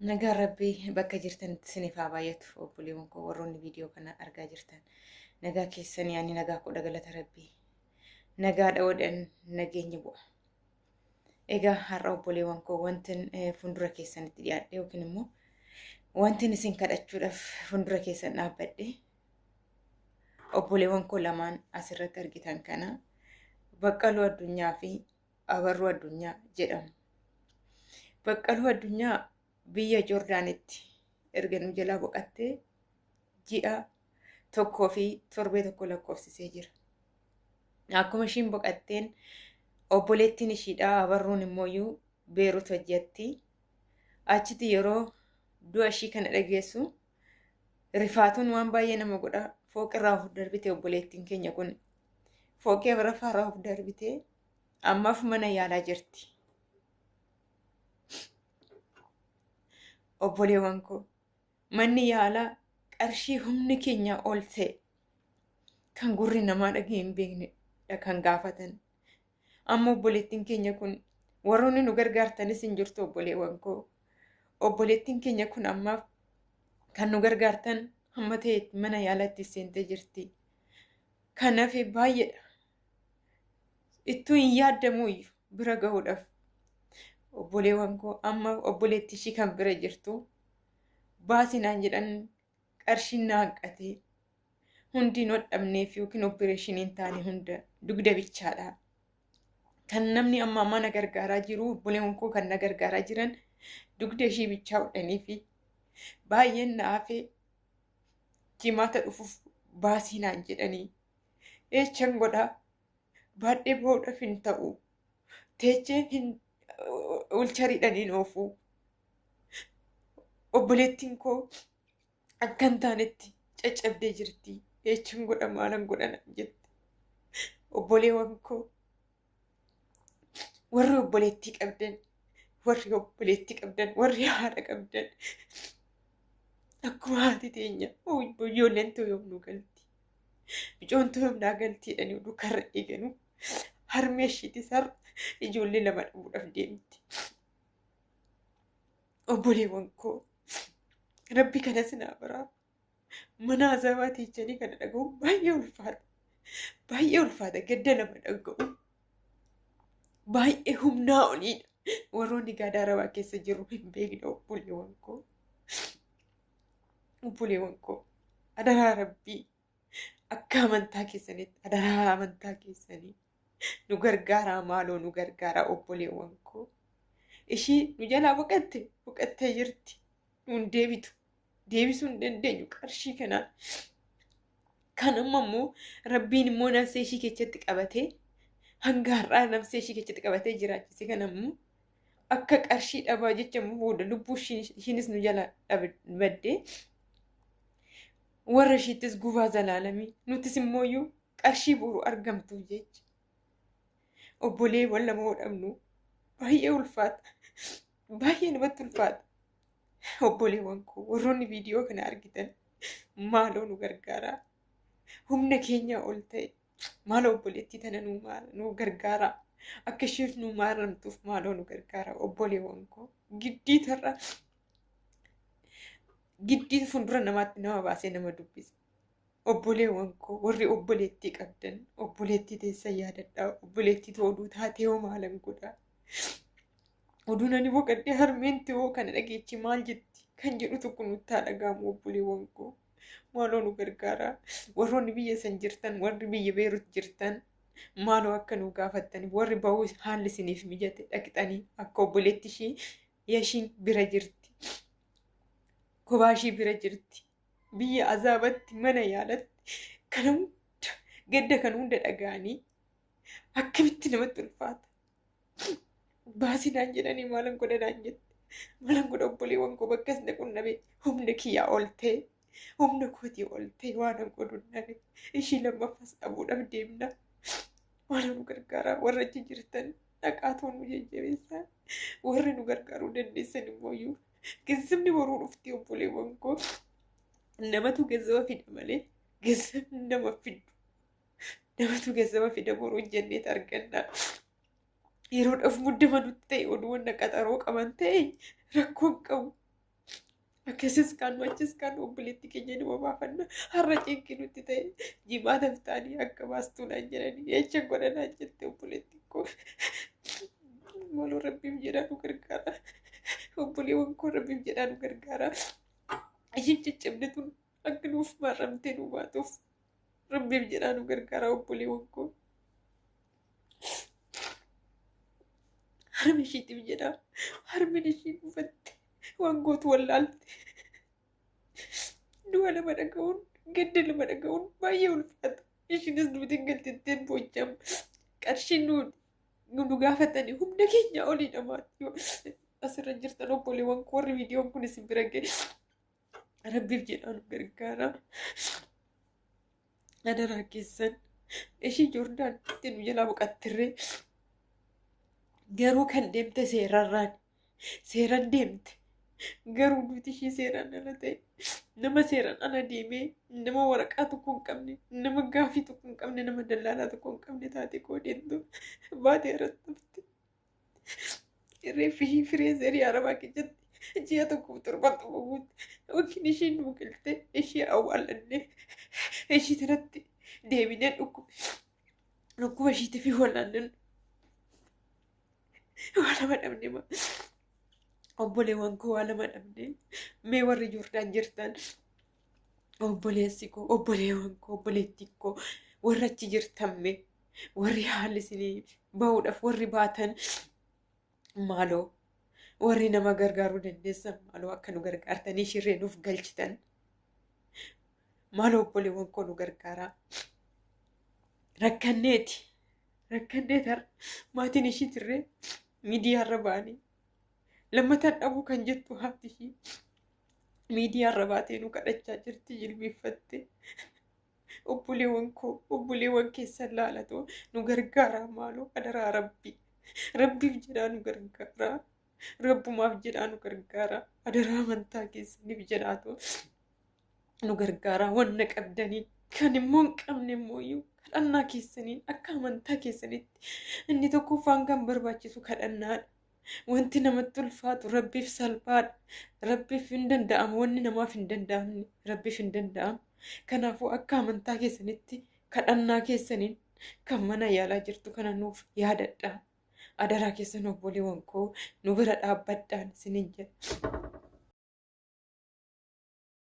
Nagaa Rabbii bakka jirtanitti isiniif haa baay'atu. Obboleewwan koo warroonni viidiyoo kana argaa jirtan nagaa keessanii ani nagaa kudha galata Rabbii. Nagaadha oodhan nageenya bu'a. Egaa har'a obboleewwan koo wantin fuuldura keessanitti dhiyaadhe yookiin immoo wantin isin kadhachuudhaaf fuuldura keessan dhaabbadhe obboleewwan koo lamaan asirratti argitan kana Baqqaluu Addunyaa fi Abarruu Addunyaa jedhamu. Baqqaluu Addunyaa biyya Joordaanitti erga nu jalaa boqattee ji'a tokkoo fi torbee tokko lakkoofsisee jira. Akkuma ishiin boqatteen obboleettiin ishiidhaa Abarruun immooyyuu Beerut hojjetti. Achitti yeroo du'a ishii kana dhageessu rifaatuun waan baay'ee nama godha. Fooqirraa of darbite obboleettiin keenya kun fooqee barafaarraa of darbite ammaaf mana yaalaa jirti. Obboleewwan koo manni yaalaa qarshii humni keenya ol ta'e kan gurri namaa dhagee hin beeknedha kan gaafatan. Amma obboleettiin keenya kun warroonni nu gargaartanis hin jirtu obboleewwan koo. Obboleettiin keenya kun ammaaf kan nu gargaartan hamma ta'etti mana yaalaatti seentee jirti. Kanaaf baay'eedha. Ittuu hin yaaddamu bira gahuudhaaf. Obboleewwan koo amma obboleettii ishii kan bira jirtu baasinaan jedhan qarshiin na hanqatee hundi hin hodhamneef yookiin opereeshiniin taane hunda dugda bichaadha. Kan namni amma mana gargaaraa jiru obboleewwan koo kan na gargaaraa jiran dugda ishii bichaa hodhanii fi baay'een naafee jimaata dhufuuf baasinaan jedhanii eechan godhaa baadhee bahuudhaaf hin ta'u teechee hin ulchariidhaniin oofuu. Obboleettiin koo akka hin taanetti caccabdee jirti. Eechan godha maalan godhana jette. Obboleewwan koo warri obboleettii qabdan, warri haadha qabdan akkuma haati teenya ijoolleen too yoom nu galti. Ijoon too yoom naa galti jedhanii oduu karra eeganu harmee ishiitis har'a ijoollee lama dhabuudhaaf deemti. Obboleewwan koo Rabbi kana sinaa baraa mana azabaa teechanii kana dhaga'uun baay'ee ulfaata. Baay'ee ulfaata gadda nama dhaga'u. Baay'ee humnaa oliidha. Warroonni gaadaa rabaa keessa jiru hin beekne obboleewwan koo. Obboleewwan koo adaraa Rabbii akka amantaa keessanitti adaraa amantaa keessanii nu gargaaraa maaloo nu gargaaraa obboleewwan koo. Ishii nu jalaa boqattee jirti. Nuun deebitu. Deebisuu hin dandeenyu qarshii kanaan. Kan amma immoo Rabbiin immoo nafsee ishii keessatti qabatee hanga har'aa nafsee ishii keessatti qabatee jiraachise. Kan ammoo akka qarshii dhabaa jecha booda lubbuu ishiinis nu jala baddee warra ishiittis gubaa zalaalamii nutis immooyyuu qarshii boru argamtuuf jecha. Obboleewwan lama hodhamnu baay'ee ulfaata. Baay'ee namatti ulfaata. Obboleewwan koo warroonni viidiyoo kana argitan maaloo nu gargaaraa. Humna keenya ol ta'e maaloo obboleettii tana nu gargaaraa. Akka isheef nu maaramtuuf maaloo nu gargaaraa obboleewwan koo. Giddii fuuldura namaatti nama baasee nama dubbisa. Obboleewwan koo warri obboleettii qabdan obboleettii teessan yaadadhaa. Obboleettii oduu taatee hoo maalan godhaa. Oduun ani boqadhee harmeen ta'oo kana dhageechi maal jetti kan jedhu tokko nutti haa dhaga'amu obboleewwan koo. Maaloo nu gargaaraa. Warroonni biyya san jirtan warri biyya Beerut jirtan maaloo akka nu gaafattaniif warri bahuu haalli isiniif mijate dhaqxanii akka obboleetti ishii yashiin bira jirti. Kophaa ishii bira jirti. Biyya azaabatti mana yaalatti kana hunda gadda kan hunda dhaga'anii akkamitti namatti ulfaata. Baasinaan jedhanii maalan godhanaan jette. Maalan godha obboleewwan koo bakka isin qunname humna kiyyaa ol ta'e humna kootii ol ta'e waan an godhu dhabe ishii lammaffas dhabuudhaaf deemna. Maaloo nu gargaaraa warra achi jirtan dhaqaatoo nu jajjabeessaa. Warri nu gargaaruu dandeessan immooyyuu geessifni boruu dhufti obboleewwan koo. Namatu geessifa fida malee geessifni nama fidu. Namatu geessifa fida boruu jenneet arganna. Yeroodhaaf muddama nutti ta'e oduuwwan qaxaroo qaban ta'e rakkoon qabu. Akkasiis kan achis kan obboleetti keenya nama baafanna har'a cinqii nutti ta'e jimaa daftaanii akka baastuudhaan jedhanii jecha godhanaa jette obboleetti koo. Waloo rabbiif jedhaa nu gargaara. Obboleewwan koo rabbiif jedhaa nu gargaara. Ishiin caccabde tun akka nuuf marramtee nu baatuuf rabbiif jedhaa nu gargaara obboleewwan koo. Harmi ishiitiif jedhaa harmeen ishii dhufatte waan gootu wallaalte. Du'a lama dhaga'uun gadda lama dhaga'uun baay'ee ulfaata. Ishiinis duutiin galtetteen boocham qarshiin nu gaafatanii humna keenya olii namaatti yoo asirra jirtan obboleewwan koo warri viidiyoon kun isin bira ga'e rabbiif jedhaa nu gargaara. Adaraa keessan ishii Joordaan itti nu jalaa boqattirree garuu kan deemte seeraan deemte. Garuu nuti ishii seeraan ala ta'e nama seeraan ala deemee nama waraqaa tokko hin qabne nama gaafii tokko hin qabne nama dallaalaa tokko hin qabne taate koo deemtu baatee irratti reeffi ishii fireezerii arabaa keessatti ji'a tokkoof torban tokko guutte yookiin ishii nu galte ishii awwaallanne ishii tanatti deebinee dhukkuba ishiitii fi wallaallan waa lama dhabne ma. Obboleewwan koo waa lama dhabne mee warri Joordaan jirtan obboleessi koo obboleewwan koo obboleettii koo warri achi jirtamme warri haalli isinii bahuudhaaf warri baatan maaloo warri nama gargaaruu dandeessan maaloo akka nu gargaartanii shirree nuuf galchitan maaloo obboleewwan koo nu gargaaraa. Rakkanneeti maatiin ishii tirree miidiyaarra ba'anii lammataan dhabuu kan jettu haati ishii miidiyaarra baatee nu kadhachaa jirti jilbeeffatte. Obboleewwan keessan laalatoo nu gargaaraa maaloo adaraa rabbiif jedhaa nu gargaaraa. Rabbumaaf jedhaa nu gargaaraa. Adaraa amantaa keessaniif jedhaatoo nu gargaaraa. Wanna qabdanii kan immoo hin qabne immoo kadhannaa keessaniin akka amantaa keessanitti inni tokkoffaan kan barbaachisu kadhannaadha. Wanti namatti ulfaatu rabbiif salphaadha. Rabbiif hin danda'amu wanni namaaf hin danda'amne rabbiif hin danda'amu. Kanaafuu akka amantaa keessanitti kadhannaa keessaniin kan mana yaalaa jirtu kana nuuf yaadadhaa. Adaraa keessan obboleewwan koo nu bira dhaabbadhaan isiniin jedha.